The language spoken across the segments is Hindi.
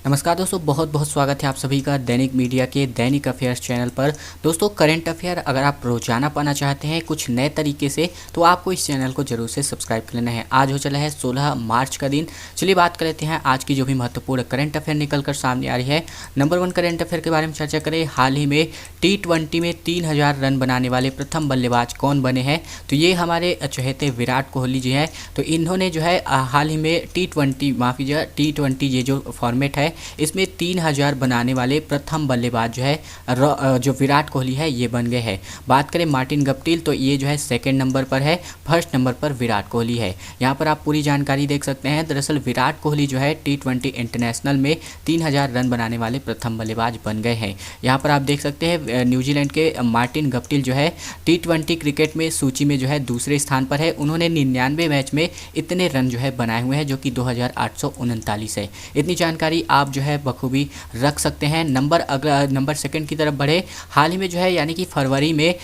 नमस्कार दोस्तों, बहुत बहुत स्वागत है आप सभी का दैनिक मीडिया के दैनिक अफेयर्स चैनल पर। दोस्तों, करंट अफेयर अगर आप रोजाना पाना चाहते हैं कुछ नए तरीके से, तो आपको इस चैनल को जरूर से सब्सक्राइब कर लेना है। आज हो चला है 16 मार्च का दिन। चलिए बात कर लेते हैं आज की जो भी महत्वपूर्ण करंट अफेयर निकल कर सामने आ रही है। नंबर 1 करंट अफेयर के बारे में चर्चा करें। हाल ही में T20 में 3000 रन बनाने वाले प्रथम बल्लेबाज कौन बने हैं? तो ये हमारे चहेते विराट कोहली जी हैं। तो इन्होंने जो है हाल ही में T20 ये जो फॉर्मेट है इसमें 3000 बनाने वाले प्रथम बल्लेबाज जो है जो विराट कोहली है ये बन गए हैं। बात करें मार्टिन गप्टिल, तो ये जो है सेकंड नंबर पर है, फर्स्ट नंबर पर विराट कोहली है। यहाँ पर आप पूरी जानकारी देख सकते हैं। दरअसल विराट कोहली जो है T20 इंटरनेशनल में 3000 रन बनाने वाले प्रथम बल्लेबाज बन गए हैं। यहाँ पर आप देख सकते हैं न्यूजीलैंड के मार्टिन गप्टिल जो है T20 क्रिकेट में सूची में जो है दूसरे स्थान पर है। उन्होंने 99 मैच में इतने रन जो है बनाए हुए हैं, जो कि 2839 है। इतनी जानकारी आप जो है बखूबी रख सकते हैं। नंबर सेकंड की तरफ बढ़े। हाल ही में जो है यानी कि फरवरी में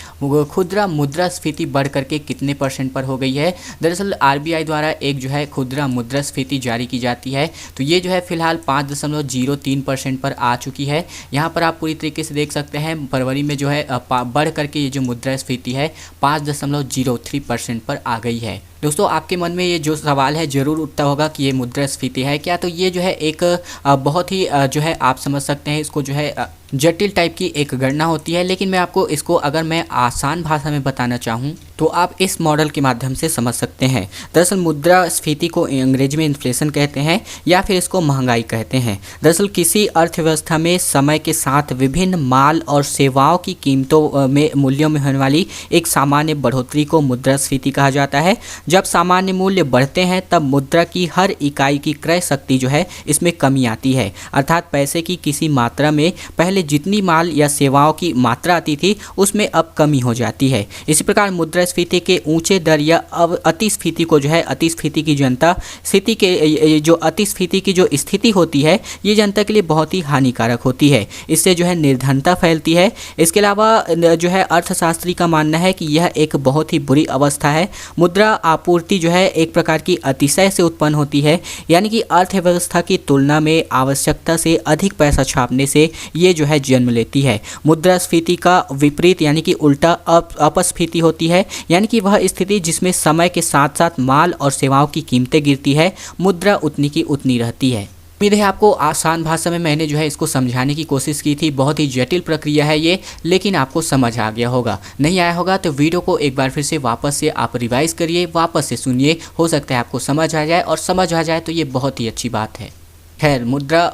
खुदरा मुद्रास्फीति बढ़ करके कितने % पर हो गई है? दरअसल RBI द्वारा एक जो है खुदरा मुद्रास्फीति जारी की जाती है, तो ये जो है फिलहाल 5.03% पर आ चुकी है। यहाँ पर आप पूरी तरीके से देख सकते हैं फरवरी में जो है बढ़ करके ये जो मुद्रास्फीति है 5.03% पर आ गई है। दोस्तों, आपके मन में ये जो सवाल है ज़रूर उठता होगा कि ये मुद्रास्फीति है क्या? तो ये जो है एक बहुत ही जो है आप समझ सकते हैं इसको जो है जटिल टाइप की एक गणना होती है। लेकिन मैं आपको इसको अगर मैं आसान भाषा में बताना चाहूँ तो आप इस मॉडल के माध्यम से समझ सकते हैं। दरअसल मुद्रास्फीति को अंग्रेजी में इन्फ्लेशन कहते हैं या फिर इसको महंगाई कहते हैं। दरअसल किसी अर्थव्यवस्था में समय के साथ विभिन्न माल और सेवाओं की कीमतों में मूल्यों में होने वाली एक सामान्य बढ़ोतरी को मुद्रास्फीति कहा जाता है। जब सामान्य मूल्य बढ़ते हैं तब मुद्रा की हर इकाई की क्रय शक्ति जो है इसमें कमी आती है। अर्थात पैसे की किसी मात्रा में पहले जितनी माल या सेवाओं की मात्रा आती थी उसमें अब कमी हो जाती है। इसी प्रकार मुद्रास्फीति के ऊंचे दर या अतिस्फीति को जो है अतिस्फीति की जनता स्थिति के जो अतिस्फीति की जो स्थिति होती है ये जनता के लिए बहुत ही हानिकारक होती है। इससे जो है निर्धनता फैलती है। इसके अलावा जो है अर्थशास्त्री का मानना है कि यह एक बहुत ही बुरी अवस्था है। मुद्रा आपूर्ति जो है एक प्रकार की अतिशय से उत्पन्न होती है, यानी कि अर्थव्यवस्था की तुलना में आवश्यकता से अधिक पैसा छापने से ये जो है जन्म लेती है। मुद्रास्फीति का विपरीत यानी कि उल्टा अपस्फीति होती है, यानी कि वह स्थिति जिसमें समय के साथ साथ माल और सेवाओं की कीमतें गिरती है, मुद्रा उतनी की उतनी रहती है। उम्मीद है आपको आसान भाषा में मैंने जो है इसको समझाने की कोशिश की थी। बहुत ही जटिल प्रक्रिया है ये, लेकिन आपको समझ आ गया होगा। नहीं आया होगा तो वीडियो को एक बार फिर से वापस से आप रिवाइज करिए, वापस से सुनिए, हो सकता है आपको समझ आ जाए, और समझ आ जाए तो ये बहुत ही अच्छी बात है। खैर, मुद्रा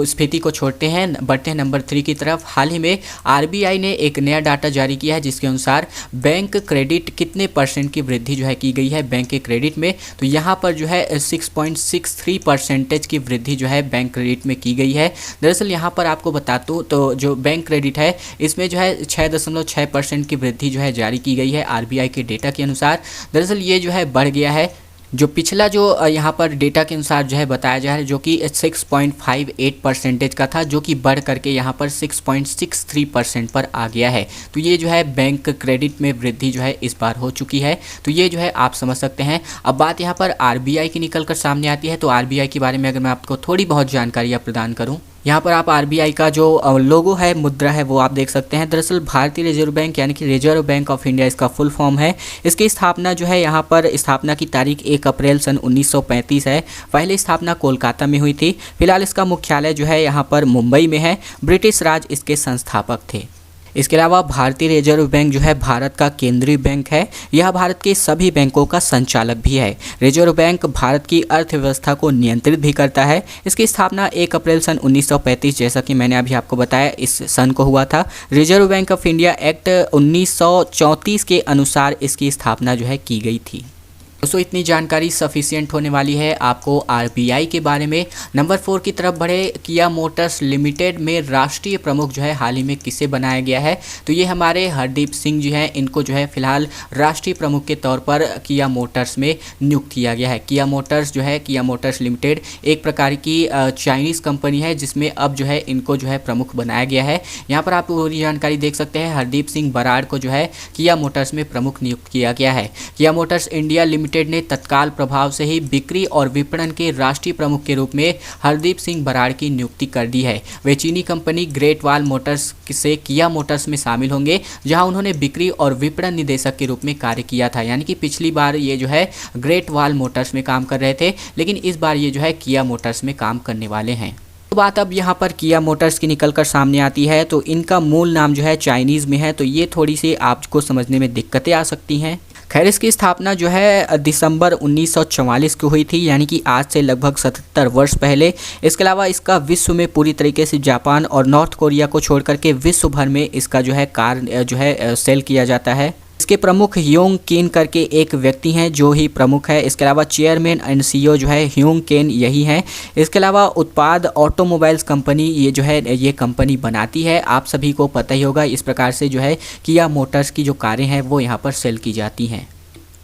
स्फीति को छोड़ते हैं, बढ़ते हैं नंबर 3 की तरफ। हाल ही में RBI ने एक नया डाटा जारी किया है जिसके अनुसार बैंक क्रेडिट कितने % की वृद्धि जो है की गई है बैंक के क्रेडिट में। तो यहाँ पर जो है 6.63% की वृद्धि जो है बैंक क्रेडिट में की गई है। दरअसल यहाँ पर आपको बता दूँ तो जो बैंक क्रेडिट है इसमें जो है 6.6% की वृद्धि जो है जारी की गई है RBI के डेटा के अनुसार। दरअसल ये जो है बढ़ गया है, जो पिछला जो यहाँ पर डेटा के अनुसार जो है बताया जा रहा है, जो कि 6.58% का था, जो कि बढ़ करके यहाँ पर 6.63% पर आ गया है। तो ये जो है बैंक क्रेडिट में वृद्धि जो है इस बार हो चुकी है। तो ये जो है आप समझ सकते हैं। अब बात यहाँ पर RBI की निकल कर सामने आती है। तो RBI के बारे में अगर मैं आपको थोड़ी बहुत जानकारी प्रदान करूँ, यहाँ पर आप RBI का जो लोगो है, मुद्रा है, वो आप देख सकते हैं। दरअसल भारतीय रिजर्व बैंक यानी कि रिजर्व बैंक ऑफ इंडिया इसका फुल फॉर्म है। इसकी स्थापना जो है यहाँ पर स्थापना की तारीख 1 अप्रैल सन 1935 है। पहले स्थापना कोलकाता में हुई थी। फिलहाल इसका मुख्यालय जो है यहाँ पर मुंबई में है। ब्रिटिश राज इसके संस्थापक थे। इसके अलावा भारतीय रिजर्व बैंक जो है भारत का केंद्रीय बैंक है। यह भारत के सभी बैंकों का संचालक भी है। रिजर्व बैंक भारत की अर्थव्यवस्था को नियंत्रित भी करता है। इसकी स्थापना 1 अप्रैल सन 1935 जैसा कि मैंने अभी आपको बताया इस सन को हुआ था। Reserve bank of India act 1934 के अनुसार इसकी स्थापना जो है की गई थी। दोस्तों, इतनी जानकारी सफिशिएंट होने वाली है आपको RBI के बारे में। नंबर 4 की तरफ बढ़े। किया मोटर्स लिमिटेड में राष्ट्रीय प्रमुख जो है हाल ही में किसे बनाया गया है? तो ये हमारे हरदीप सिंह जी हैं। इनको जो है फिलहाल राष्ट्रीय प्रमुख के तौर पर किया मोटर्स में नियुक्त किया गया है। किया मोटर्स जो है, किया मोटर्स लिमिटेड एक प्रकार की चाइनीज़ कंपनी है जिसमें अब जो है इनको जो है प्रमुख बनाया गया है। यहाँ पर आप पूरी जानकारी देख सकते हैं। हरदीप सिंह बराड़ को जो है किया मोटर्स में प्रमुख नियुक्त किया गया है। किया मोटर्स इंडिया लिमिटेड लिमिटेड ने तत्काल प्रभाव से ही बिक्री और विपणन के राष्ट्रीय प्रमुख के रूप में हरदीप सिंह बराड़ की नियुक्ति कर दी है। वे चीनी कंपनी ग्रेट वॉल मोटर्स से किया मोटर्स में शामिल होंगे, जहां उन्होंने बिक्री और विपणन निदेशक के रूप में कार्य किया था। यानी कि पिछली बार ये जो है ग्रेट वॉल मोटर्स में काम कर रहे थे, लेकिन इस बार ये जो है किया मोटर्स में काम करने वाले हैं। तो बात अब यहाँ पर किया मोटर्स की निकल कर सामने आती है, तो इनका मूल नाम जो है चाइनीज़ में है, तो ये थोड़ी सी आपको समझने में दिक्कतें आ सकती हैं। खैर, इसकी स्थापना जो है दिसंबर 1944 को हुई थी, यानी कि आज से लगभग 77 वर्ष पहले। इसके अलावा इसका विश्व में पूरी तरीके से जापान और नॉर्थ कोरिया को छोड़ करके विश्व भर में इसका जो है सेल किया जाता है। इसके प्रमुख ह्योंग केन करके एक व्यक्ति हैं जो ही प्रमुख है। इसके अलावा चेयरमैन एंड सीईओ जो है ह्योंग केन यही हैं। इसके अलावा उत्पाद ऑटोमोबाइल्स कंपनी ये जो है ये कंपनी बनाती है। आप सभी को पता ही होगा, इस प्रकार से जो है किया मोटर्स की जो कारें हैं वो यहाँ पर सेल की जाती हैं।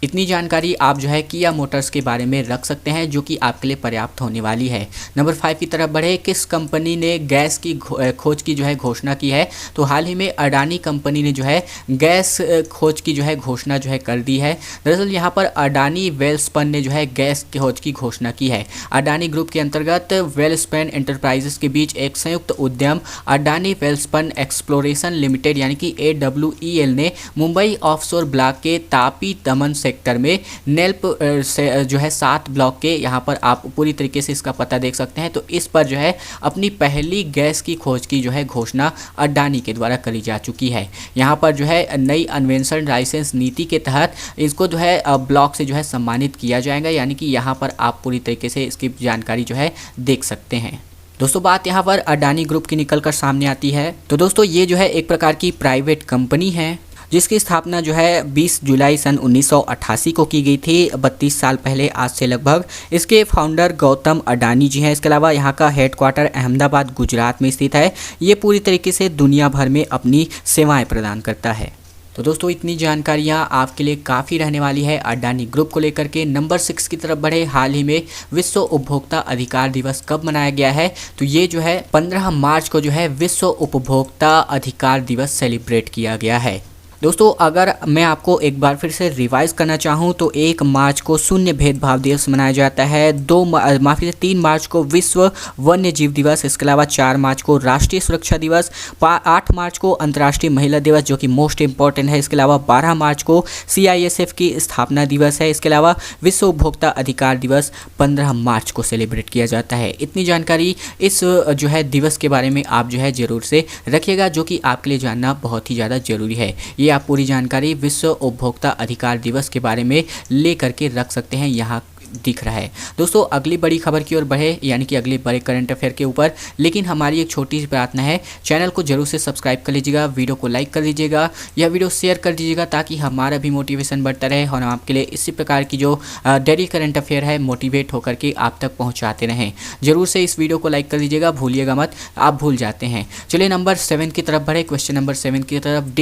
इतनी जानकारी आप जो है किया मोटर्स के बारे में रख सकते हैं, जो कि आपके लिए पर्याप्त होने वाली है। नंबर 5 की तरफ बढ़े। किस कंपनी ने गैस की खोज की जो है घोषणा की है? तो हाल ही में अडानी कंपनी ने जो है गैस खोज की जो है घोषणा जो है कर दी है। दरअसल यहाँ पर अडानी वेलस्पन ने जो है गैस खोज की घोषणा की है। अडानी ग्रुप के अंतर्गत वेलस्पन एंटरप्राइजेस के बीच एक संयुक्त उद्यम अडानी वेलस्पन एक्सप्लोरेशन लिमिटेड यानी कि AWEL ने मुंबई ऑफशोर ब्लॉक के तापी दमन सेक्टर में नेल्प से जो है 7 ब्लॉक के यहाँ पर आप पूरी तरीके से इसका पता देख सकते हैं। तो इस पर जो है अपनी पहली गैस की खोज की जो है घोषणा अडानी के द्वारा करी जा चुकी है। यहाँ पर जो है नई अन्वेषण लाइसेंस नीति के तहत इसको जो है ब्लॉक से जो है सम्मानित किया जाएगा, यानी कि यहाँ पर आप पूरी तरीके से इसकी जानकारी जो है देख सकते हैं। दोस्तों, बात यहाँ पर अडानी ग्रुप की निकल कर सामने आती है। तो दोस्तों, ये जो है एक प्रकार की प्राइवेट कंपनी है जिसकी स्थापना जो है 20 जुलाई सन 1988 को की गई थी, 32 साल पहले आज से लगभग। इसके फाउंडर गौतम अडानी जी हैं। इसके अलावा यहाँ का हेडक्वार्टर अहमदाबाद गुजरात में स्थित है। ये पूरी तरीके से दुनिया भर में अपनी सेवाएं प्रदान करता है। तो दोस्तों, इतनी जानकारियाँ आपके लिए काफ़ी रहने वाली है अडानी ग्रुप को लेकर के। नंबर 6 की तरफ बढ़े। हाल ही में विश्व उपभोक्ता अधिकार दिवस कब मनाया गया है? तो ये जो है 15 मार्च को जो है विश्व उपभोक्ता अधिकार दिवस सेलिब्रेट किया गया है। दोस्तों, अगर मैं आपको एक बार फिर से रिवाइज करना चाहूँ तो 1 मार्च को शून्य भेदभाव दिवस मनाया जाता है। 3 मार्च को विश्व वन्य जीव दिवस। इसके अलावा 4 मार्च को राष्ट्रीय सुरक्षा दिवस। 8 मार्च को अंतर्राष्ट्रीय महिला दिवस जो कि मोस्ट इंपॉर्टेंट है। इसके अलावा 12 मार्च को CISF की स्थापना दिवस है। इसके अलावा विश्व उपभोक्ता अधिकार दिवस 15 मार्च को सेलिब्रेट किया जाता है। इतनी जानकारी इस जो है दिवस के बारे में आप जो है ज़रूर से रखिएगा, जो कि आपके लिए जानना बहुत ही ज़्यादा ज़रूरी है। ये आप पूरी जानकारी विश्व उपभोक्ता अधिकार दिवस के बारे में ले करके रख सकते हैं, यहाँ दिख रहा है। दोस्तों, अगली बड़ी खबर की ओर बढ़े, यानी कि अगले बड़े करंट अफेयर के ऊपर। लेकिन हमारी एक छोटी सी प्रार्थना है, चैनल को जरूर से सब्सक्राइब कर लीजिएगा, वीडियो को लाइक कर दीजिएगा, यह वीडियो शेयर कर दीजिएगा, ताकि हमारा भी मोटिवेशन बढ़ता रहे और हम आपके लिए इसी प्रकार की जो डेली करंट अफेयर है मोटिवेट होकर के आप तक पहुँचाते रहें। जरूर से इस वीडियो को लाइक कर दीजिएगा, भूलिएगा मत, आप भूल जाते हैं। चलिए नंबर 7 की तरफ बढ़े। क्वेश्चन नंबर 7 की तरफ।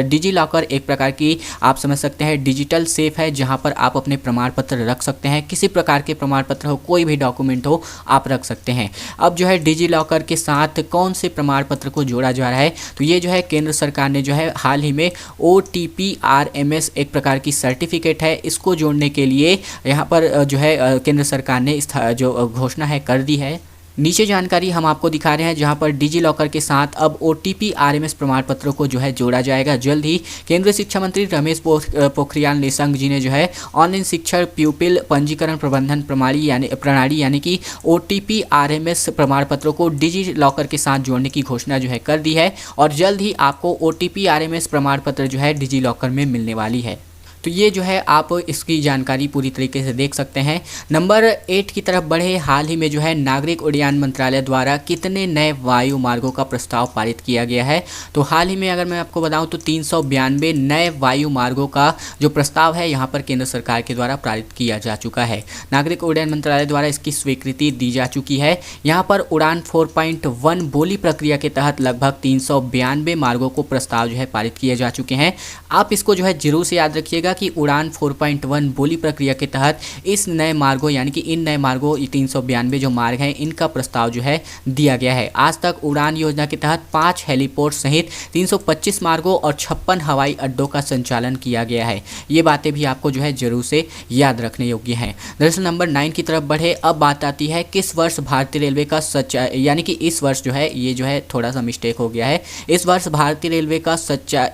डिजी लॉकर एक प्रकार की आप समझ सकते हैं डिजिटल सेफ है, जहाँ पर आप अपने प्रमाण पत्र रख सकते हैं। किसी प्रकार के प्रमाण पत्र हो, कोई भी डॉक्यूमेंट हो, आप रख सकते हैं। अब जो है डिजी लॉकर के साथ कौन से प्रमाण पत्र को जोड़ा जा रहा है? तो ये जो है केंद्र सरकार ने जो है हाल ही में OTP RMS एक प्रकार की सर्टिफिकेट है, इसको जोड़ने के लिए यहाँ पर जो है केंद्र सरकार ने जो घोषणा है कर दी है। नीचे जानकारी हम आपको दिखा रहे हैं, जहां पर डिजी लॉकर के साथ अब OTP RMS प्रमाण पत्रों को जो है जोड़ा जाएगा जल्द ही। केंद्रीय शिक्षा मंत्री रमेश पोखरियाल निशंक जी ने जो है ऑनलाइन शिक्षण प्यूपिल पंजीकरण प्रबंधन प्रणाली यानी कि OTP RMS प्रमाण पत्रों को डिजी लॉकर के साथ जोड़ने की घोषणा जो है कर दी है, और जल्द ही आपको OTP RMS प्रमाण पत्र जो है डिजी लॉकर में मिलने वाली है। तो ये जो है आप इसकी जानकारी पूरी तरीके से देख सकते हैं। नंबर 8 की तरफ बढ़े। हाल ही में जो है नागरिक उड्डयन मंत्रालय द्वारा कितने नए वायु मार्गों का प्रस्ताव पारित किया गया है? तो हाल ही में अगर मैं आपको बताऊं तो 392 नए वायु मार्गों का जो प्रस्ताव है यहाँ पर केंद्र सरकार के द्वारा पारित किया जा चुका है। नागरिक उड्डयन मंत्रालय द्वारा इसकी स्वीकृति दी जा चुकी है। यहाँ पर उड़ान 4.1 बोली प्रक्रिया के तहत लगभग 392 मार्गों को प्रस्ताव जो है पारित किए जा चुके हैं। आप इसको जो है जरूर से याद रखिएगा कि उड़ान 4.1 बोली प्रक्रिया के तहत इस नए मार्गों यानी कि इन नए मार्गों 392 जो मार्ग हैं इनका प्रस्ताव जो है दिया गया है। आज तक उड़ान योजना के तहत 5 हेलीपोर्ट सहित 325 मार्गों और 56 हवाई अड्डों का संचालन किया गया है। ये बातें भी आपको जो है जरूर से याद रखने योग्य हैं। दरअसल नंबर 9 की तरफ बढ़े, अब बात आती है किस वर्ष भारतीय रेलवे का सच्चाई, यानी कि इस वर्ष जो है ये जो है थोड़ा सा मिस्टेक हो गया है। इस वर्ष भारतीय रेलवे का सच्चाई,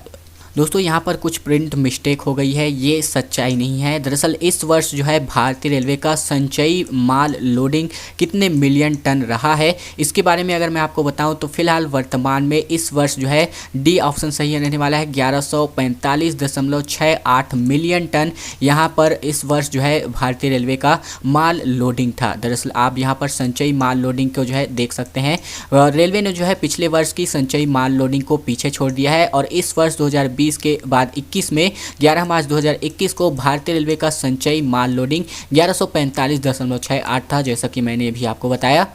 दोस्तों यहाँ पर कुछ प्रिंट मिस्टेक हो गई है, ये सच्चाई नहीं है। दरअसल इस वर्ष जो है भारतीय रेलवे का संचयी माल लोडिंग कितने मिलियन टन रहा है, इसके बारे में अगर मैं आपको बताऊं तो फिलहाल वर्तमान में इस वर्ष जो है डी ऑप्शन सही रहने वाला है। 1145.68 मिलियन टन यहाँ पर इस वर्ष जो है भारतीय रेलवे का माल लोडिंग था। दरअसल आप यहाँ पर संचयी माल लोडिंग को जो है देख सकते हैं। रेलवे ने जो है पिछले वर्ष की संचयी माल लोडिंग को पीछे छोड़ दिया है और इस वर्ष 2020 के बाद 21 में 11 मार्च 2021 को भारतीय रेलवे का संचयी माल लोडिंग 1145.68 था, जैसा कि मैंने अभी आपको बताया,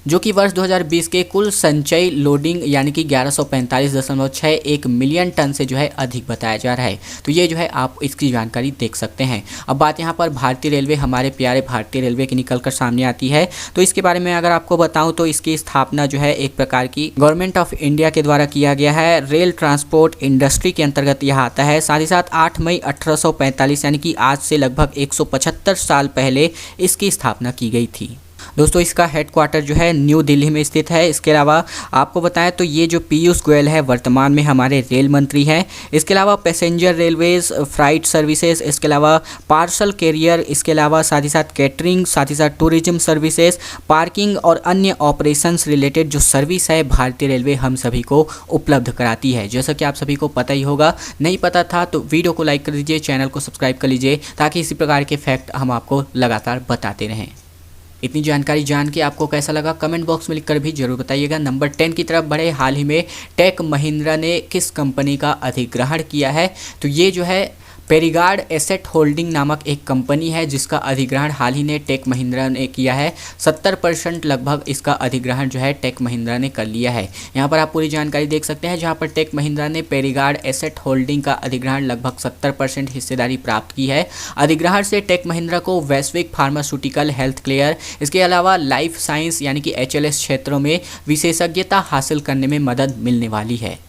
जो कि वर्ष 2020 के कुल संचयी लोडिंग यानी कि 1145.61 मिलियन टन से जो है अधिक बताया जा रहा है। तो ये जो है आप इसकी जानकारी देख सकते हैं। अब बात यहाँ पर भारतीय रेलवे, हमारे प्यारे भारतीय रेलवे की निकल कर सामने आती है। तो इसके बारे में अगर आपको बताऊं तो इसकी स्थापना जो है एक प्रकार की गवर्नमेंट ऑफ इंडिया के द्वारा किया गया है। रेल ट्रांसपोर्ट इंडस्ट्री के अंतर्गत यह आता है। साथ ही साथ 8 मई 1845 यानी कि आज से लगभग 175 साल पहले इसकी स्थापना की गई थी। दोस्तों इसका हेडक्वार्टर जो है न्यू दिल्ली में स्थित है। इसके अलावा आपको बताएं तो ये जो पीयूष गोयल है वर्तमान में हमारे रेल मंत्री हैं। इसके अलावा पैसेंजर रेलवेज, फ्राइट सर्विसेज, इसके अलावा पार्सल कैरियर, इसके अलावा साथ ही साथ कैटरिंग, साथ ही साथ टूरिज्म सर्विसेज, पार्किंग और अन्य ऑपरेशंस रिलेटेड जो सर्विस है भारतीय रेलवे हम सभी को उपलब्ध कराती है। जैसा कि आप सभी को पता ही होगा, नहीं पता था तो वीडियो को लाइक कर दीजिए, चैनल को सब्सक्राइब कर लीजिए ताकि इसी प्रकार के फैक्ट हम आपको लगातार बताते रहें। इतनी जानकारी जान के आपको कैसा लगा कमेंट बॉक्स में लिखकर भी जरूर बताइएगा। नंबर 10 की तरफ बढ़े, हाल ही में टेक महिंद्रा ने किस कंपनी का अधिग्रहण किया है? तो ये जो है पेरिगार्ड एसेट होल्डिंग नामक एक कंपनी है जिसका अधिग्रहण हाल ही में टेक महिंद्रा ने किया है। 70% लगभग इसका अधिग्रहण जो है टेक महिंद्रा ने कर लिया है। यहाँ पर आप पूरी जानकारी देख सकते हैं, जहाँ पर टेक महिंद्रा ने पेरिगार्ड एसेट होल्डिंग का अधिग्रहण लगभग 70% हिस्सेदारी प्राप्त की है। अधिग्रहण से टेक महिंद्रा को वैश्विक फार्मास्यूटिकल, हेल्थ केयर, इसके अलावा लाइफ साइंस यानी कि HLS क्षेत्रों में विशेषज्ञता हासिल करने में मदद मिलने वाली है।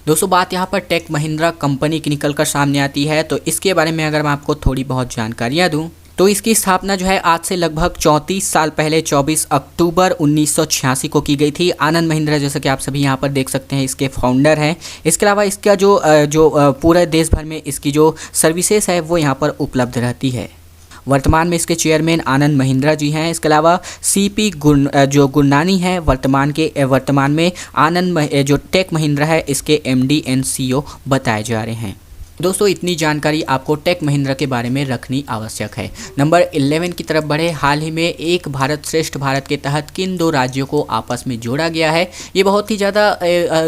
दोस्तों बात यहाँ पर टेक महिंद्रा कंपनी की निकल कर सामने आती है, तो इसके बारे में अगर मैं आपको थोड़ी बहुत जानकारियाँ दूँ तो इसकी स्थापना जो है आज से लगभग 34 साल पहले 24 अक्टूबर 1986 को की गई थी। आनंद महिंद्रा, जैसा कि आप सभी यहाँ पर देख सकते हैं, इसके फाउंडर हैं। इसके अलावा इसका जो पूरे देश भर में इसकी जो सर्विसेज है वो यहाँ पर उपलब्ध रहती है। वर्तमान में इसके चेयरमैन आनंद महिंद्रा जी हैं। इसके अलावा CP गुरनानी हैं वर्तमान में आनंद जो टेक महिंद्रा है इसके MD एंड CEO बताए जा रहे हैं। दोस्तों इतनी जानकारी आपको टेक महिंद्रा के बारे में रखनी आवश्यक है। नंबर 11 की तरफ बढ़े, हाल ही में एक भारत श्रेष्ठ भारत के तहत किन 2 राज्यों को आपस में जोड़ा गया है? ये बहुत ही ज़्यादा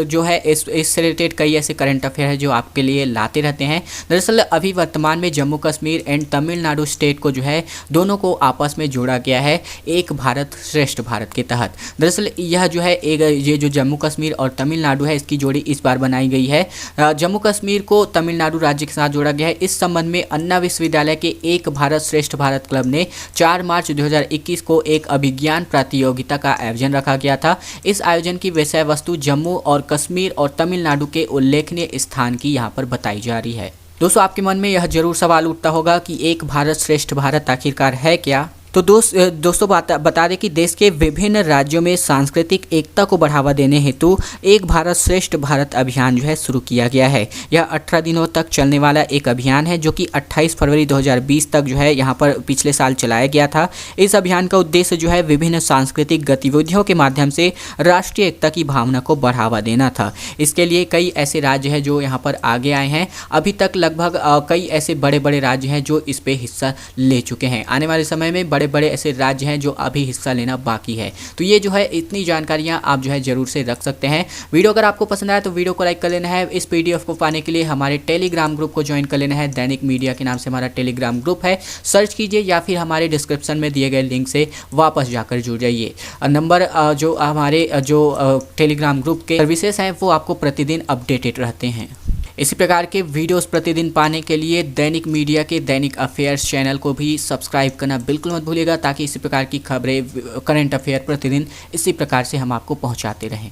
जो है इससे रिलेटेड कई ऐसे करंट अफेयर है जो आपके लिए लाते रहते हैं। दरअसल अभी वर्तमान में जम्मू कश्मीर एंड तमिलनाडु स्टेट को जो है दोनों को आपस में जोड़ा गया है एक भारत श्रेष्ठ भारत के तहत। दरअसल यह जो है ये जो जम्मू कश्मीर और तमिलनाडु है इसकी जोड़ी इस बार बनाई गई है। जम्मू कश्मीर को तमिलनाडु राज्य के साथ जोड़ा गया है। इस संबंध में अन्ना विश्वविद्यालय के एक भारत श्रेष्ठ भारत क्लब ने 4 मार्च 2021 को एक अभिज्ञान प्रतियोगिता का आयोजन रखा गया था। इस आयोजन की विषय वस्तु जम्मू और कश्मीर और तमिलनाडु के उल्लेखनीय स्थान की यहाँ पर बताई जा रही है। दोस्तों आपके मन में यह जरूर सवाल उठता होगा कि एक भारत श्रेष्ठ भारत आखिरकार है क्या? तो दोस्तों बता दें कि देश के विभिन्न राज्यों में सांस्कृतिक एकता को बढ़ावा देने हेतु एक भारत श्रेष्ठ भारत अभियान जो है शुरू किया गया है। यह 18 दिनों तक चलने वाला एक अभियान है जो कि 28 फरवरी 2020 तक जो है यहाँ पर पिछले साल चलाया गया था। इस अभियान का उद्देश्य जो है विभिन्न सांस्कृतिक गतिविधियों के माध्यम से राष्ट्रीय एकता की भावना को बढ़ावा देना था। इसके लिए कई ऐसे राज्य हैं जो यहाँ पर आगे आए हैं। अभी तक लगभग कई ऐसे बड़े बड़े राज्य हैं जो इस पे हिस्सा ले चुके हैं। आने वाले समय में बड़े ऐसे राज्य हैं जो अभी हिस्सा लेना बाकी है। तो ये जो है इतनी जानकारियां आप जो है जरूर से रख सकते हैं। वीडियो अगर आपको पसंद आया तो वीडियो को लाइक कर लेना है। इस PDF को पाने के लिए हमारे टेलीग्राम ग्रुप को ज्वाइन कर लेना है। दैनिक मीडिया के नाम से हमारा टेलीग्राम ग्रुप है, सर्च कीजिए या फिर हमारे डिस्क्रिप्शन में दिए गए लिंक से वापस जाकर जुड़ जाइए। नंबर जो हमारे जो टेलीग्राम ग्रुप के सर्विसेज हैं वो आपको प्रतिदिन अपडेटेड रहते हैं। इसी प्रकार के वीडियोस प्रतिदिन पाने के लिए दैनिक मीडिया के दैनिक अफेयर्स चैनल को भी सब्सक्राइब करना बिल्कुल मत भूलिएगा, ताकि इसी प्रकार की खबरें, करंट अफेयर प्रतिदिन इसी प्रकार से हम आपको पहुंचाते रहें।